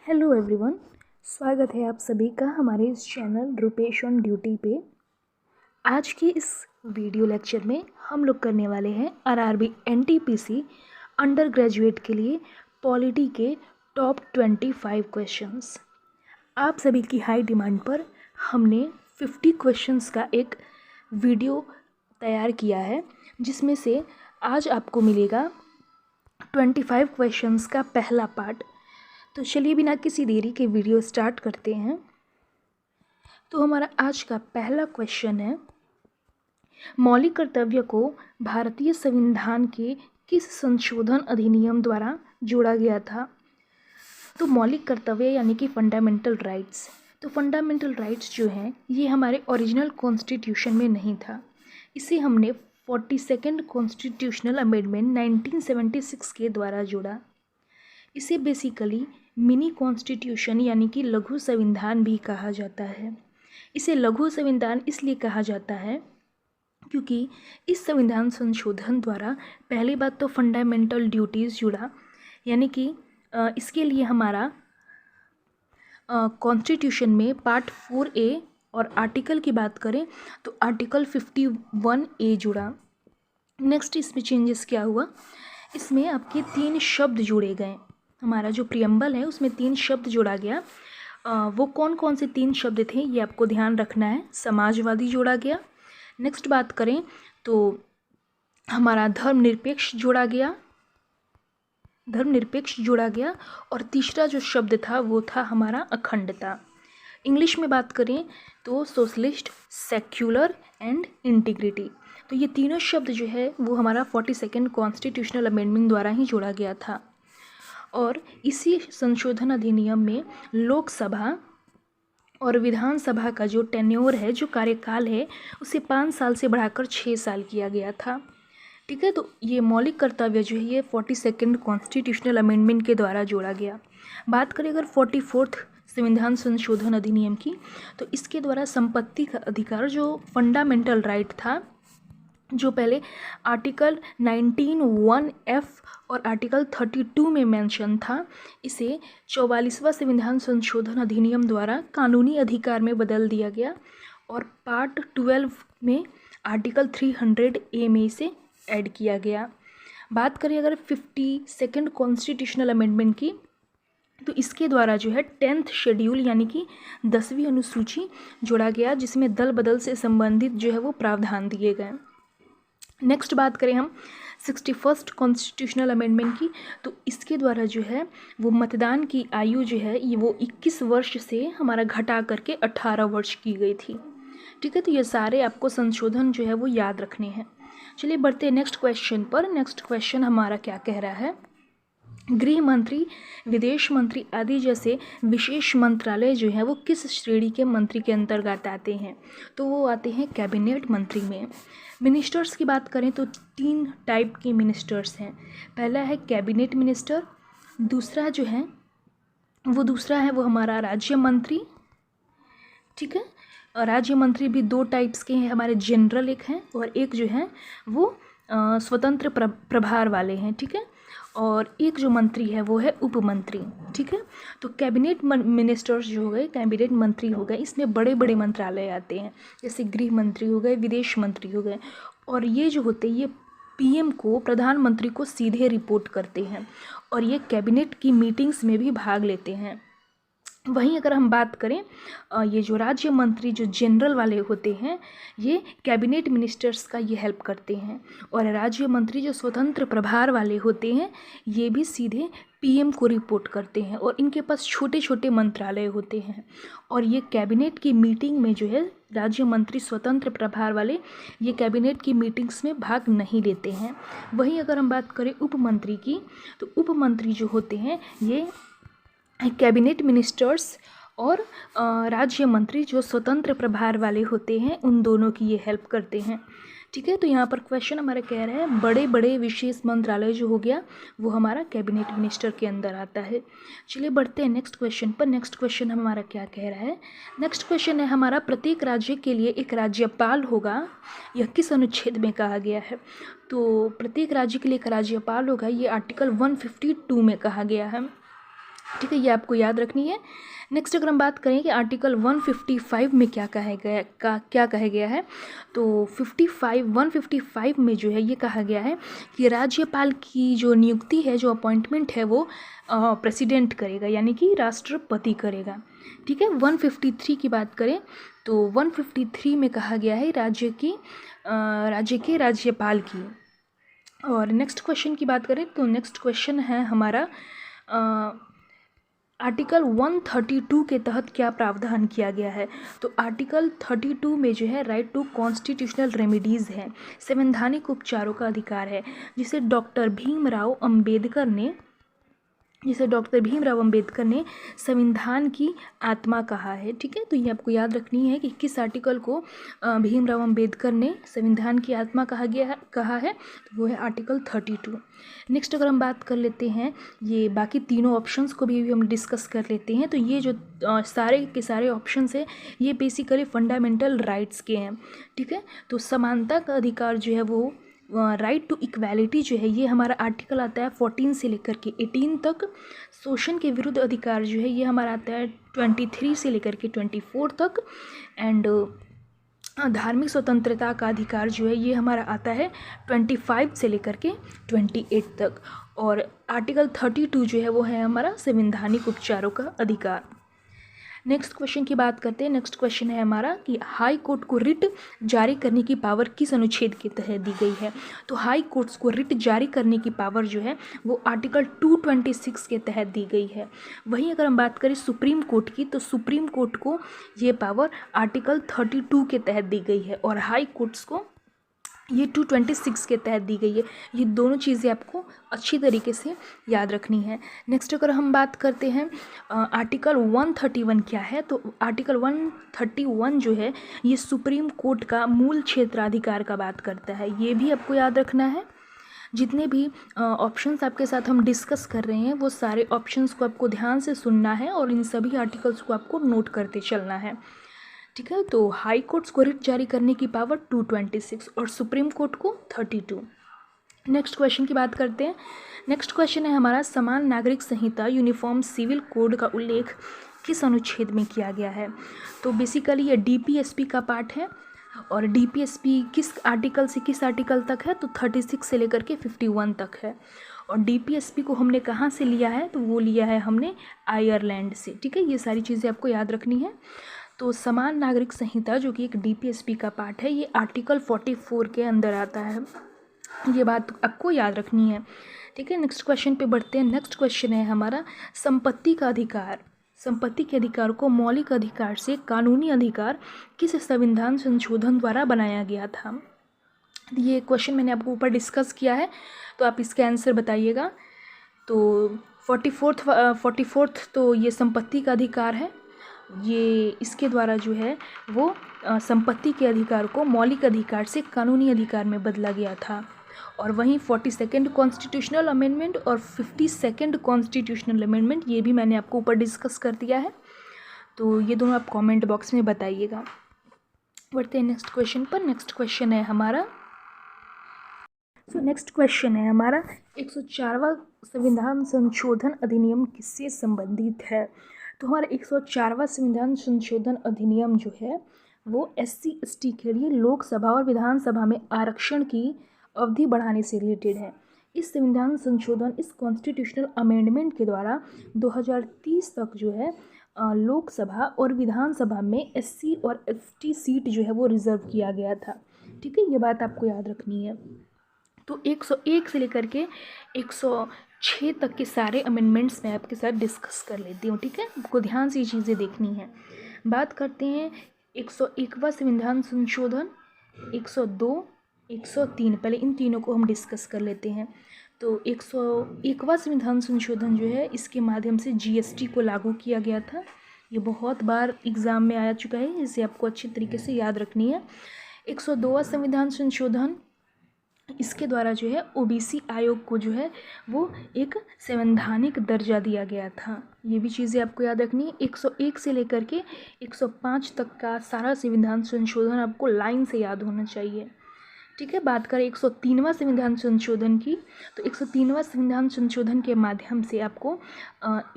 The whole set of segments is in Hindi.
हेलो एवरीवन, स्वागत है आप सभी का हमारे इस चैनल रुपेश ऑन ड्यूटी पे। आज की इस वीडियो लेक्चर में हम लोग करने वाले हैं आरआरबी एनटीपीसी अंडर ग्रेजुएट के लिए पॉलिटी के टॉप 25 क्वेश्चंस। आप सभी की हाई डिमांड पर हमने 50 क्वेश्चंस का एक वीडियो तैयार किया है, जिसमें से आज आपको मिलेगा 25 क्वेश्चंस का पहला पार्ट। तो चलिए बिना किसी देरी के वीडियो स्टार्ट करते हैं। तो हमारा आज का पहला क्वेश्चन है, मौलिक कर्तव्य को भारतीय संविधान के किस संशोधन अधिनियम द्वारा जोड़ा गया था? तो मौलिक कर्तव्य यानी कि फंडामेंटल राइट्स। तो फंडामेंटल राइट्स जो हैं ये हमारे ओरिजिनल कॉन्स्टिट्यूशन में नहीं था। इसे हमने 42nd कॉन्स्टिट्यूशनल अमेंडमेंट 1976 के द्वारा जोड़ा। इसे बेसिकली मिनी कॉन्स्टिट्यूशन यानी कि लघु संविधान भी कहा जाता है। इसे लघु संविधान इसलिए कहा जाता है क्योंकि इस संविधान संशोधन द्वारा पहली बात तो फंडामेंटल ड्यूटीज़ जुड़ा, यानी कि इसके लिए हमारा कॉन्स्टिट्यूशन में पार्ट 4A और आर्टिकल की बात करें तो आर्टिकल 51A जुड़ा। नेक्स्ट इसमें चेंजेस क्या हुआ, इसमें आपके 3 शब्द जोड़े गए। हमारा जो प्रियम्बल है उसमें 3 शब्द जोड़ा गया। वो कौन कौन से 3 शब्द थे ये आपको ध्यान रखना है। समाजवादी जोड़ा गया। नेक्स्ट बात करें तो हमारा धर्मनिरपेक्ष जोड़ा गया, धर्मनिरपेक्ष जोड़ा गया। और तीसरा जो शब्द था वो था हमारा अखंडता। इंग्लिश में बात करें तो सोशलिस्ट, सेक्युलर एंड इंटीग्रिटी। तो ये तीनों शब्द जो है वो हमारा 42nd कॉन्स्टिट्यूशनल अमेंडमेंट द्वारा ही जोड़ा गया था। और इसी संशोधन अधिनियम में लोकसभा और विधानसभा का जो टेन्योर है, जो कार्यकाल है, उसे 5 साल से बढ़ाकर 6 साल किया गया था। ठीक है, तो ये मौलिक कर्तव्य जो है ये 42nd कॉन्स्टिट्यूशनल अमेंडमेंट के द्वारा जोड़ा गया। बात करें अगर 44th संविधान संशोधन अधिनियम की, तो इसके द्वारा संपत्ति का अधिकार जो फंडामेंटल राइट था, जो पहले आर्टिकल 19(1)(f) और आर्टिकल 32 में मेंशन था, इसे 44वां संविधान संशोधन अधिनियम द्वारा कानूनी अधिकार में बदल दिया गया और पार्ट 12 में आर्टिकल 300A में इसे ऐड किया गया। बात करें अगर 52nd कॉन्स्टिट्यूशनल अमेंडमेंट की, तो इसके द्वारा जो है 10th शेड्यूल यानी कि 10वीं अनुसूची जोड़ा गया, जिसमें दल बदल से संबंधित जो है वो प्रावधान दिए गए। नेक्स्ट बात करें हम 61st कॉन्स्टिट्यूशनल अमेंडमेंट की, तो इसके द्वारा जो है वो मतदान की आयु जो है ये वो 21 वर्ष से हमारा घटा करके 18 वर्ष की गई थी। ठीक है, तो ये सारे आपको संशोधन जो है वो याद रखने हैं। चलिए बढ़ते हैं नेक्स्ट क्वेश्चन पर। नेक्स्ट क्वेश्चन हमारा क्या कह रहा है, गृह मंत्री, विदेश मंत्री आदि जैसे विशेष मंत्रालय जो है वो किस श्रेणी के मंत्री के अंतर्गत आते हैं? तो वो आते हैं कैबिनेट मंत्री में। मिनिस्टर्स की बात करें तो 3 टाइप के मिनिस्टर्स हैं। पहला है कैबिनेट मिनिस्टर, दूसरा जो है वो हमारा राज्य मंत्री। ठीक है, और राज्य मंत्री भी 2 टाइप्स के हैं, हमारे जनरल एक हैं और एक जो है वो स्वतंत्र प्रभार वाले हैं। ठीक है, और एक जो मंत्री है वो है उप मंत्री। ठीक है, तो कैबिनेट मिनिस्टर्स जो हो गए, कैबिनेट मंत्री हो गए, इसमें बड़े बड़े मंत्रालय आते हैं, जैसे गृह मंत्री हो गए, विदेश मंत्री हो गए, और ये जो होते हैं ये पीएम को, प्रधानमंत्री को सीधे रिपोर्ट करते हैं और ये कैबिनेट की मीटिंग्स में भी भाग लेते हैं। वहीं अगर हम बात करें ये जो राज्य मंत्री जो जनरल वाले होते हैं ये कैबिनेट मिनिस्टर्स का ये हेल्प करते हैं, और राज्य मंत्री जो स्वतंत्र प्रभार वाले होते हैं ये भी सीधे पीएम को रिपोर्ट करते हैं, और इनके पास छोटे छोटे मंत्रालय होते हैं, और ये कैबिनेट की मीटिंग में जो है राज्य मंत्री स्वतंत्र प्रभार वाले ये कैबिनेट की मीटिंग्स में भाग नहीं लेते हैं। वहीं अगर हम बात करें उप मंत्री की, तो उप मंत्री जो होते हैं ये कैबिनेट मिनिस्टर्स और राज्य मंत्री जो स्वतंत्र प्रभार वाले होते हैं उन दोनों की ये हेल्प करते हैं। ठीक है, तो यहाँ पर क्वेश्चन हमारा कह रहा है बड़े बड़े विशेष मंत्रालय जो हो गया वो हमारा कैबिनेट मिनिस्टर के अंदर आता है। चलिए बढ़ते हैं नेक्स्ट क्वेश्चन पर। नेक्स्ट क्वेश्चन हमारा क्या कह रहा है, नेक्स्ट क्वेश्चन है हमारा प्रत्येक राज्य के लिए एक राज्यपाल होगा, यह किस अनुच्छेद में कहा गया है? तो प्रत्येक राज्य के लिए एक राज्यपाल होगा, ये आर्टिकल 152 में कहा गया है। ठीक है, ये आपको याद रखनी है। नेक्स्ट अगर हम बात करें कि आर्टिकल 155 में क्या कहा गया है, तो 155 में जो है ये कहा गया है कि राज्यपाल की जो नियुक्ति है, जो अपॉइंटमेंट है, वो प्रेसिडेंट करेगा, यानी कि राष्ट्रपति करेगा। ठीक है, 153 की बात करें तो 153 में कहा गया है राज्य के राज्यपाल की। और नेक्स्ट क्वेश्चन की बात करें तो नेक्स्ट क्वेश्चन है हमारा आर्टिकल 132 के तहत क्या प्रावधान किया गया है। तो आर्टिकल 32 में जो है राइट टू कॉन्स्टिट्यूशनल रेमेडीज़ है, संवैधानिक उपचारों का अधिकार है, जिसे डॉक्टर भीमराव अंबेडकर ने संविधान की आत्मा कहा है। ठीक है, तो ये आपको याद रखनी है कि किस आर्टिकल को भीमराव अंबेडकर ने संविधान की आत्मा कहा है, तो वो है आर्टिकल 32। नेक्स्ट अगर हम बात कर लेते हैं, ये बाकी तीनों ऑप्शंस को भी हम डिस्कस कर लेते हैं। तो ये जो सारे के सारे ऑप्शंस है, ये बेसिकली फंडामेंटल राइट्स के हैं। ठीक है, तो समानता का अधिकार जो है वो राइट टू इक्वालिटी जो है, ये हमारा आर्टिकल आता है 14 से लेकर के 18 तक। शोषण के विरुद्ध अधिकार जो है ये हमारा आता है 23 से लेकर के 24 तक। एंड धार्मिक स्वतंत्रता का अधिकार जो है ये हमारा आता है 25 से लेकर के 28 तक। और आर्टिकल 32 जो है वो है हमारा संवैधानिक उपचारों का अधिकार। नेक्स्ट क्वेश्चन की बात करते हैं। नेक्स्ट क्वेश्चन है हमारा कि हाई कोर्ट को रिट जारी करने की पावर किस अनुच्छेद के तहत दी गई है। तो हाई कोर्ट्स को रिट जारी करने की पावर जो है वो आर्टिकल 226 के तहत दी गई है। वहीं अगर हम बात करें सुप्रीम कोर्ट की, तो सुप्रीम कोर्ट को ये पावर आर्टिकल 32 के तहत दी गई है, और हाई कोर्ट्स को ये 226 के तहत दी गई है। ये दोनों चीज़ें आपको अच्छी तरीके से याद रखनी है। नेक्स्ट अगर हम बात करते हैं आर्टिकल 131 क्या है, तो आर्टिकल 131 जो है ये सुप्रीम कोर्ट का मूल क्षेत्राधिकार का बात करता है। ये भी आपको याद रखना है। जितने भी ऑप्शंस आपके साथ हम डिस्कस कर रहे हैं, वो सारे ऑप्शंस को आपको ध्यान से सुनना है और इन सभी आर्टिकल्स को आपको नोट करते चलना है। ठीक है, तो हाई कोर्ट्स को रिट जारी करने की पावर 226 और सुप्रीम कोर्ट को 32। नेक्स्ट क्वेश्चन की बात करते हैं। नेक्स्ट क्वेश्चन है हमारा समान नागरिक संहिता यूनिफॉर्म सिविल कोड का उल्लेख किस अनुच्छेद में किया गया है। तो बेसिकली ये डीपीएसपी का पार्ट है, और डीपीएसपी किस आर्टिकल से किस आर्टिकल तक है, तो 36 से लेकर के 51 तक है। और डीपीएसपी को हमने कहाँ से लिया है, तो वो लिया है हमने आयरलैंड से। ठीक है, ये सारी चीज़ें आपको याद रखनी है। तो समान नागरिक संहिता जो कि एक डीपीएसपी का पार्ट है, ये आर्टिकल 44 के अंदर आता है। ये बात आपको याद रखनी है। ठीक है, नेक्स्ट क्वेश्चन पे बढ़ते हैं। नेक्स्ट क्वेश्चन है हमारा संपत्ति का अधिकार। संपत्ति के अधिकार को मौलिक अधिकार से कानूनी अधिकार किस संविधान संशोधन द्वारा बनाया गया था। ये क्वेश्चन मैंने आपको ऊपर डिस्कस किया है, तो आप इसका आंसर बताइएगा। तो 44th तो ये संपत्ति का अधिकार है। ये इसके द्वारा जो है वो संपत्ति के अधिकार को मौलिक अधिकार से कानूनी अधिकार में बदला गया था। और वहीं 42nd कॉन्स्टिट्यूशनल अमेंडमेंट और 52nd कॉन्स्टिट्यूशनल अमेंडमेंट, ये भी मैंने आपको ऊपर डिस्कस कर दिया है। तो ये दोनों आप कमेंट बॉक्स में बताइएगा। बढ़ते हैं नेक्स्ट क्वेश्चन पर। नेक्स्ट क्वेश्चन है हमारा 104वां संविधान संशोधन अधिनियम किससे संबंधित है। तो हमारा 104वां संविधान संशोधन अधिनियम जो है वो SC/ST के लिए लोकसभा और विधानसभा में आरक्षण की अवधि बढ़ाने से रिलेटेड है। इस संविधान संशोधन, इस कॉन्स्टिट्यूशनल अमेंडमेंट के द्वारा 2030 तक जो है लोकसभा और विधानसभा में SC और ST सीट जो है वो रिजर्व किया गया था। ठीक है, ये बात आपको याद रखनी है। तो 101 से लेकर के 106 तक के सारे अमेंडमेंट्स मैं आपके साथ डिस्कस कर लेती हूँ। ठीक है, आपको ध्यान से ये चीज़ें देखनी है। बात करते हैं 101वां संविधान संशोधन, 102, 103। पहले इन तीनों को हम डिस्कस कर लेते हैं। तो 101वां संविधान संशोधन जो है, इसके माध्यम से GST को लागू किया गया था। ये बहुत बार एग्ज़ाम में आ चुका है, इसे आपको अच्छी तरीके से याद रखनी है। 102वां संविधान संशोधन, इसके द्वारा जो है OBC आयोग को जो है वो एक संवैधानिक दर्जा दिया गया था। ये भी चीज़ें आपको याद रखनी है। 101 से लेकर के 105 तक का सारा संविधान संशोधन आपको लाइन से याद होना चाहिए। ठीक है। बात करें 103वां संविधान संशोधन की, तो 103वां संविधान संशोधन के माध्यम से आपको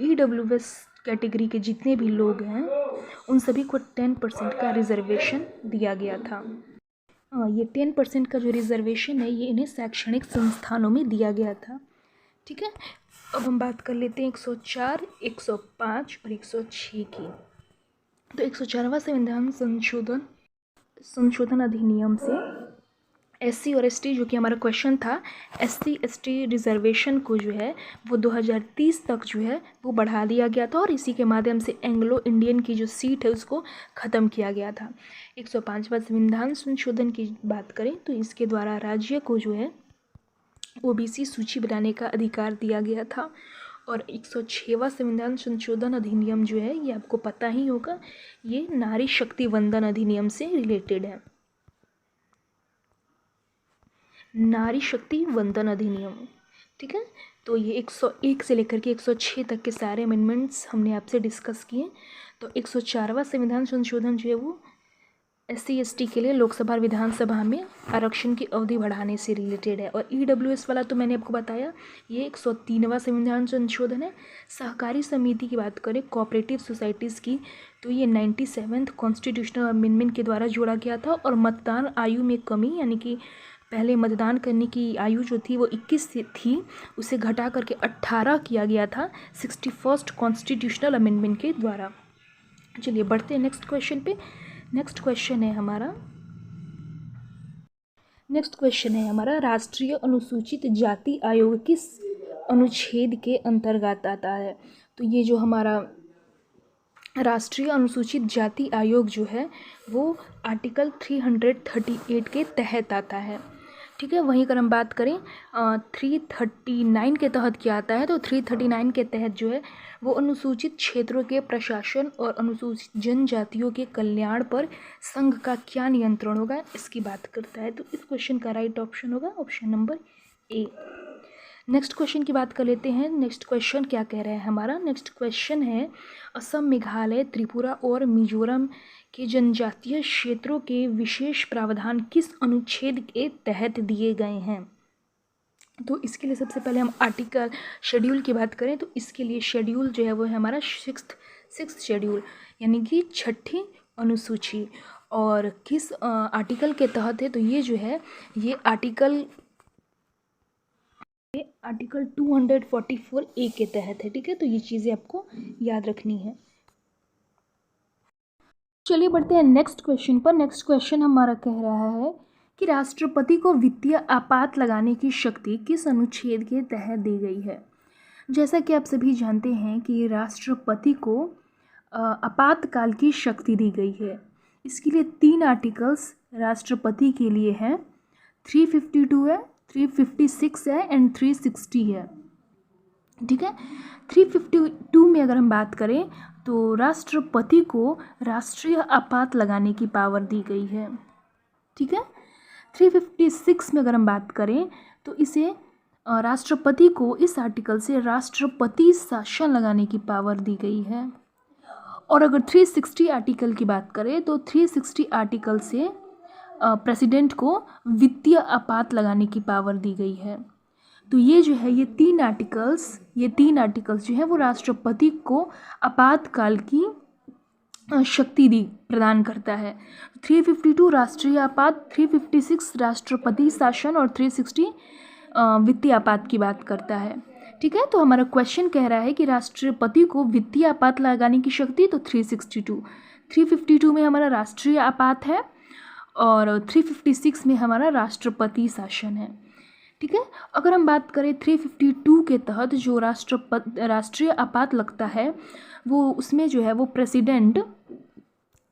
EWS कैटेगरी के जितने भी लोग हैं उन सभी को 10% का रिजर्वेशन दिया गया था। ये 10% का जो रिजर्वेशन है ये इन्हें शैक्षणिक संस्थानों में दिया गया था। ठीक है। अब हम बात कर लेते हैं 104, 105 और 106 की। तो 104वां संविधान संशोधन अधिनियम से SC और ST, जो कि हमारा क्वेश्चन था, SC ST रिजर्वेशन को जो है वो 2030 तक जो है वो बढ़ा दिया गया था और इसी के माध्यम से एंग्लो इंडियन की जो सीट है उसको ख़त्म किया गया था। 105वां संविधान संशोधन की बात करें तो इसके द्वारा राज्य को जो है OBC सूची बनाने का अधिकार दिया गया था। और 106वां संविधान संशोधन अधिनियम जो है ये आपको पता ही होगा, ये नारी शक्ति वंदन अधिनियम से रिलेटेड है। नारी शक्ति वंदन अधिनियम, ठीक है। तो ये 101 से लेकर के 106 तक के सारे अमेंडमेंट्स हमने आपसे डिस्कस किए। तो 104वां संविधान संशोधन जो है वो SC ST के लिए लोकसभा और विधानसभा में आरक्षण की अवधि बढ़ाने से रिलेटेड है। और EWS वाला तो मैंने आपको बताया, ये 103वां संविधान संशोधन है। सहकारी समिति की बात करें, कोऑपरेटिव सोसाइटीज़ की, तो ये 97th कॉन्स्टिट्यूशनल अमेंडमेंट के द्वारा जोड़ा गया था। और मतदान आयु में कमी, यानी कि पहले मतदान करने की आयु जो थी वो 21 थी, उसे घटा करके 18 किया गया था 61st कॉन्स्टिट्यूशनल अमेंडमेंट के द्वारा। चलिए बढ़ते हैं नेक्स्ट क्वेश्चन पे। नेक्स्ट क्वेश्चन है हमारा राष्ट्रीय अनुसूचित जाति आयोग किस अनुच्छेद के अंतर्गत आता है। तो ये जो हमारा राष्ट्रीय अनुसूचित जाति आयोग जो है वो आर्टिकल 338 के तहत आता है। ठीक है। वहीं अगर हम बात करें 339 के तहत क्या आता है, तो 339 के तहत जो है वो अनुसूचित क्षेत्रों के प्रशासन और अनुसूचित जनजातियों के कल्याण पर संघ का क्या नियंत्रण होगा, इसकी बात करता है। तो इस क्वेश्चन का राइट ऑप्शन होगा option number A। Next question की बात कर लेते हैं। नेक्स्ट क्वेश्चन क्या कह रहा है हमारा, नेक्स्ट क्वेश्चन है असम, मेघालय, त्रिपुरा और मिजोरम के जनजातीय क्षेत्रों के विशेष प्रावधान किस अनुच्छेद के तहत दिए गए हैं। तो इसके लिए सबसे पहले हम आर्टिकल शेड्यूल की बात करें, तो इसके लिए शेड्यूल जो है वो है हमारा सिक्स्थ शेड्यूल, यानी कि 6ठी अनुसूची। और किस आर्टिकल के तहत है, तो ये जो है ये आर्टिकल 244A के तहत है। ठीक है। तो ये चीज़ें आपको याद रखनी है। चलिए बढ़ते हैं नेक्स्ट क्वेश्चन पर। नेक्स्ट क्वेश्चन हमारा कह रहा है कि राष्ट्रपति को वित्तीय आपात लगाने की शक्ति किस अनुच्छेद के तहत दी गई है। जैसा कि आप सभी जानते हैं कि राष्ट्रपति को आपातकाल की शक्ति दी गई है। इसके लिए 3 आर्टिकल्स राष्ट्रपति के लिए हैं, 352 है, 356 है एंड 360 है। ठीक है। 352 में अगर हम बात करें तो राष्ट्रपति को राष्ट्रीय आपात लगाने की पावर दी गई है। ठीक है। 356 में अगर हम बात करें तो इसे राष्ट्रपति को इस आर्टिकल से राष्ट्रपति शासन लगाने की पावर दी गई है। और अगर 360 आर्टिकल की बात करें तो 360 आर्टिकल से प्रेसिडेंट को वित्तीय आपात लगाने की पावर दी गई है। तो ये जो है ये तीन आर्टिकल्स जो है वो राष्ट्रपति को आपातकाल की शक्ति प्रदान करता है। 352 राष्ट्रीय आपात, 356 राष्ट्रपति शासन और 360 वित्तीय आपात की बात करता है। ठीक है। तो हमारा क्वेश्चन कह रहा है कि राष्ट्रपति को वित्तीय आपात लगाने की शक्ति, तो 352 में हमारा राष्ट्रीय आपात है और 356 में हमारा राष्ट्रपति शासन है। ठीक है। अगर हम बात करें 352 के तहत जो राष्ट्रीय आपात लगता है वो उसमें जो है वो प्रेसिडेंट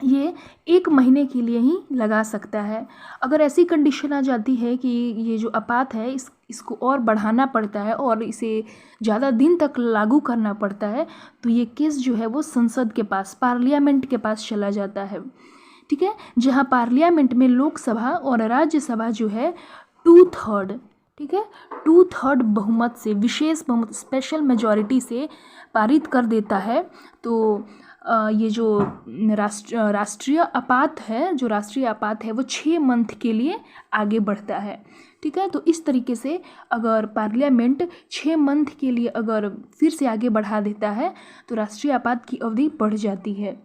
ये 1 महीने के लिए ही लगा सकता है। अगर ऐसी कंडीशन आ जाती है कि ये जो आपात है इसको और बढ़ाना पड़ता है और इसे ज़्यादा दिन तक लागू करना पड़ता है तो ये केस जो है वो संसद के पास, पार्लियामेंट के पास चला जाता है। ठीक है। जहाँ पार्लियामेंट में लोकसभा और राज्यसभा जो है 2/3 ठीक है, 2/3 बहुमत से, विशेष बहुमत, स्पेशल मेजॉरिटी से पारित कर देता है, तो ये जो राष्ट्रीय आपात है, जो राष्ट्रीय आपात है वो 6 मंथ के लिए आगे बढ़ता है। ठीक है, तो इस तरीके से अगर पार्लियामेंट 6 मंथ के लिए अगर फिर से आगे बढ़ा देता है तो राष्ट्रीय आपात की अवधि बढ़ जाती है।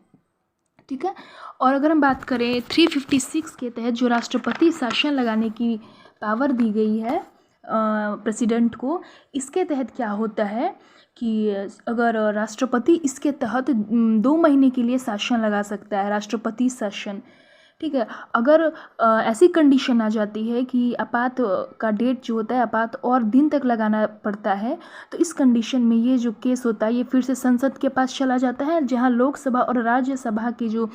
ठीक है, और अगर हम बात करें 356 के तहत जो राष्ट्रपति शासन लगाने की पावर दी गई है प्रेसिडेंट को, इसके तहत क्या होता है कि अगर राष्ट्रपति इसके तहत 2 महीने के लिए शासन लगा सकता है, राष्ट्रपति शासन। ठीक है, अगर ऐसी कंडीशन आ जाती है कि आपात का डेट जो होता है आपात और दिन तक लगाना पड़ता है, तो इस कंडीशन में ये जो केस होता है ये फिर से संसद के पास चला जाता है, जहां लोकसभा और राज्यसभा के जो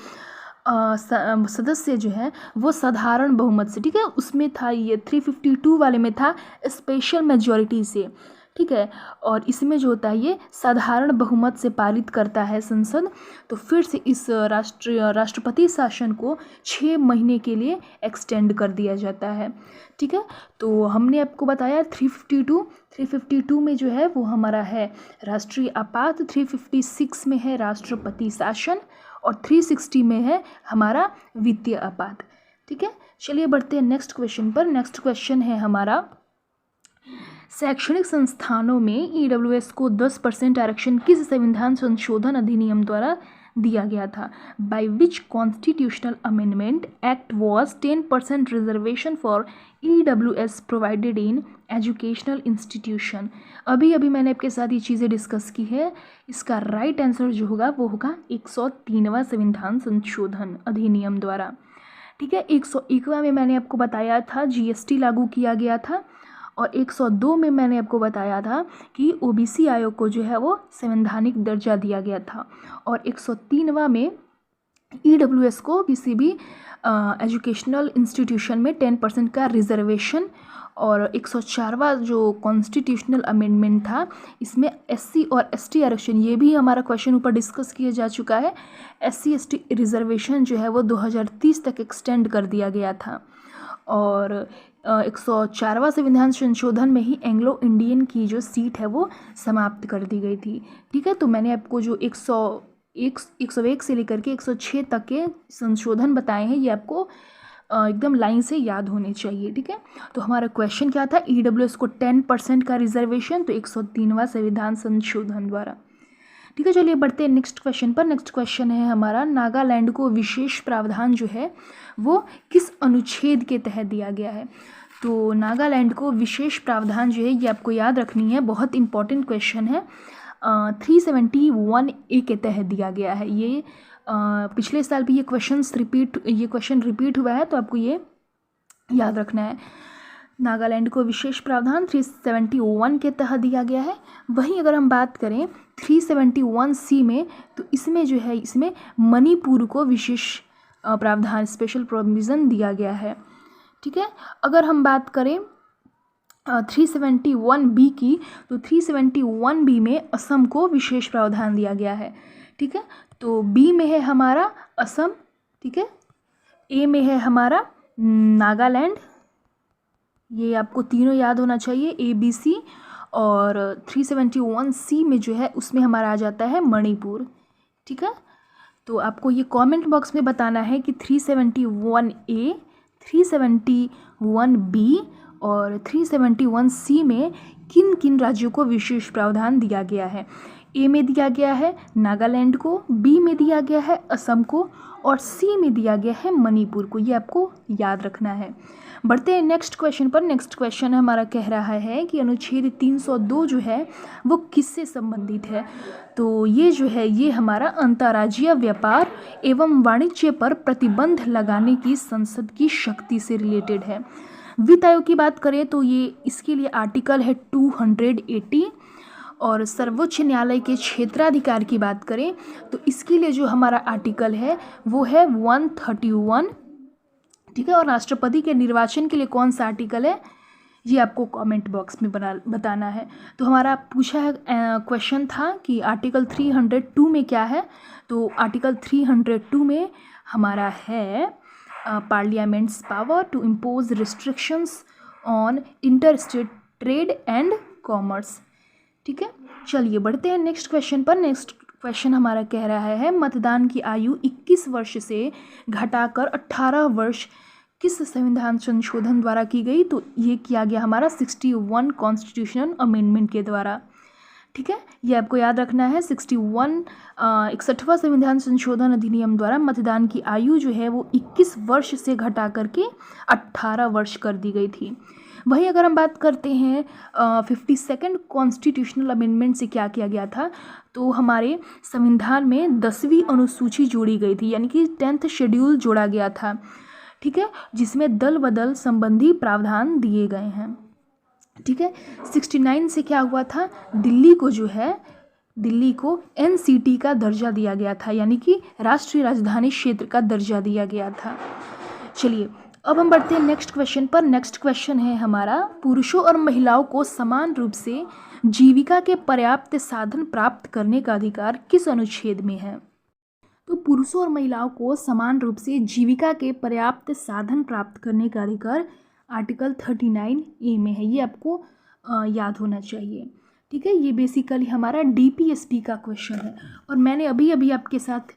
सदस्य जो है वो साधारण बहुमत से, ठीक है, उसमें था ये 352 वाले में था स्पेशल मेजॉरिटी से। ठीक है, और इसमें जो होता है ये साधारण बहुमत से पारित करता है संसद, तो फिर से इस राष्ट्रपति शासन को 6 महीने के लिए एक्सटेंड कर दिया जाता है। ठीक है, तो हमने आपको बताया 352 में जो है वो हमारा है राष्ट्रीय आपात, 356 में है राष्ट्रपति शासन और 360 में है हमारा वित्तीय आपात। ठीक है, चलिए बढ़ते हैं नेक्स्ट क्वेश्चन पर। नेक्स्ट क्वेश्चन है हमारा, शैक्षणिक संस्थानों में ईडब्ल्यूएस को 10% आरक्षण किस संविधान संशोधन अधिनियम द्वारा दिया गया था? By which constitutional amendment act was 10% reservation for EWS provided in educational institution? अभी अभी मैंने आपके साथ ये चीज़ें डिस्कस की है। इसका राइट आंसर जो होगा वो होगा 103वां संविधान संशोधन अधिनियम द्वारा। ठीक है, 101वां में मैंने आपको बताया था जीएसटी लागू किया गया था, और 102 में मैंने आपको बताया था कि ओबीसी आयोग को जो है वो संवैधानिक दर्जा दिया गया था, और 103वां में ईडब्ल्यूएस को किसी भी एजुकेशनल इंस्टीट्यूशन में 10% का रिजर्वेशन, और 104वां जो कॉन्स्टिट्यूशनल अमेंडमेंट था इसमें एससी और एसटी आरक्षण, ये भी हमारा क्वेश्चन ऊपर डिस्कस किया जा चुका है, एससी एसटी रिजर्वेशन जो है वो 2030 तक एक्सटेंड कर दिया गया था, और 104वां संविधान संशोधन में ही एंग्लो इंडियन की जो सीट है वो समाप्त कर दी गई थी। ठीक है, तो मैंने आपको जो 101 से लेकर के 106 तक के संशोधन बताए हैं, ये आपको एकदम लाइन से याद होने चाहिए। ठीक है, तो हमारा क्वेश्चन क्या था, ईडब्ल्यूएस को 10% का रिजर्वेशन, तो 103वां संविधान संशोधन द्वारा। ठीक है, चलिए बढ़ते हैं नेक्स्ट क्वेश्चन पर। नेक्स्ट क्वेश्चन है हमारा, नागालैंड को विशेष प्रावधान जो है वो किस अनुच्छेद के तहत दिया गया है? तो नागालैंड को विशेष प्रावधान जो है ये आपको याद रखनी है, बहुत इंपॉर्टेंट क्वेश्चन है, 371A के तहत दिया गया है। ये पिछले साल भी ये क्वेश्चन रिपीट हुआ है, तो आपको ये याद रखना है। नागालैंड को विशेष प्रावधान 371 के तहत दिया गया है। वहीं अगर हम बात करें 371C में, तो इसमें जो है इसमें मणिपुर को विशेष प्रावधान, स्पेशल प्रोविज़न दिया गया है। ठीक है, अगर हम बात करें 371B की, तो 371B में असम को विशेष प्रावधान दिया गया है। ठीक है, तो बी में है हमारा असम, ठीक है, ए में है हमारा नागालैंड, ये आपको तीनों याद होना चाहिए, ABC, और 371C में जो है उसमें हमारा आ जाता है मणिपुर। ठीक है, तो आपको ये कमेंट बॉक्स में बताना है कि 371A, 371B और 371C में किन किन राज्यों को विशेष प्रावधान दिया गया है। ए में दिया गया है नागालैंड को, बी में दिया गया है असम को, और सी में दिया गया है मणिपुर को। ये आपको याद रखना है। बढ़ते हैं नेक्स्ट क्वेश्चन पर। नेक्स्ट क्वेश्चन हमारा कह रहा है कि अनुच्छेद 302 जो है वो किससे संबंधित है? तो ये जो है ये हमारा अंतर्राज्यीय व्यापार एवं वाणिज्य पर प्रतिबंध लगाने की संसद की शक्ति से रिलेटेड है। वित्त आयोग की बात करें तो ये इसके लिए आर्टिकल है 280, और सर्वोच्च न्यायालय के क्षेत्राधिकार की बात करें तो इसके लिए जो हमारा आर्टिकल है वो है 131। ठीक है, और राष्ट्रपति के निर्वाचन के लिए कौन सा आर्टिकल है ये आपको कमेंट बॉक्स में बताना है। तो हमारा पूछा है क्वेश्चन था कि आर्टिकल 302 में क्या है, तो आर्टिकल 302 में हमारा है parliament's power to impose restrictions on interstate trade and commerce. ठीक है, चलिए बढ़ते हैं नेक्स्ट क्वेश्चन पर। नेक्स्ट क्वेश्चन हमारा कह रहा है मतदान की आयु 21 वर्ष से घटाकर 18 वर्ष किस संविधान संशोधन द्वारा की गई? तो ये किया गया हमारा 61 कॉन्स्टिट्यूशनल अमेंडमेंट के द्वारा। ठीक है, ये आपको याद रखना है। 61वां संविधान संशोधन अधिनियम द्वारा मतदान की आयु जो है वो 21 वर्ष से घटा करके 18 वर्ष कर दी गई थी। वही अगर हम बात करते हैं 52nd कॉन्स्टिट्यूशनल अमेंडमेंट से क्या किया गया था, तो हमारे संविधान में 10वीं अनुसूची जोड़ी गई थी, यानी कि 10th शेड्यूल जोड़ा गया था। ठीक है, जिसमें दल बदल संबंधी प्रावधान दिए गए हैं। ठीक है, 69 से क्या हुआ था, दिल्ली को NCT का दर्जा दिया गया था, यानी कि राष्ट्रीय राजधानी क्षेत्र का दर्जा दिया गया था। चलिए अब हम बढ़ते हैं नेक्स्ट क्वेश्चन पर। नेक्स्ट क्वेश्चन है हमारा पुरुषों और महिलाओं को समान रूप से जीविका के पर्याप्त साधन प्राप्त करने का अधिकार किस अनुच्छेद में है? तो पुरुषों और महिलाओं को समान रूप से जीविका के पर्याप्त साधन प्राप्त करने का अधिकार आर्टिकल 39A में है। ये आपको याद होना चाहिए। ठीक है, ये बेसिकली हमारा DPSP का क्वेश्चन है, और मैंने अभी अभी आपके साथ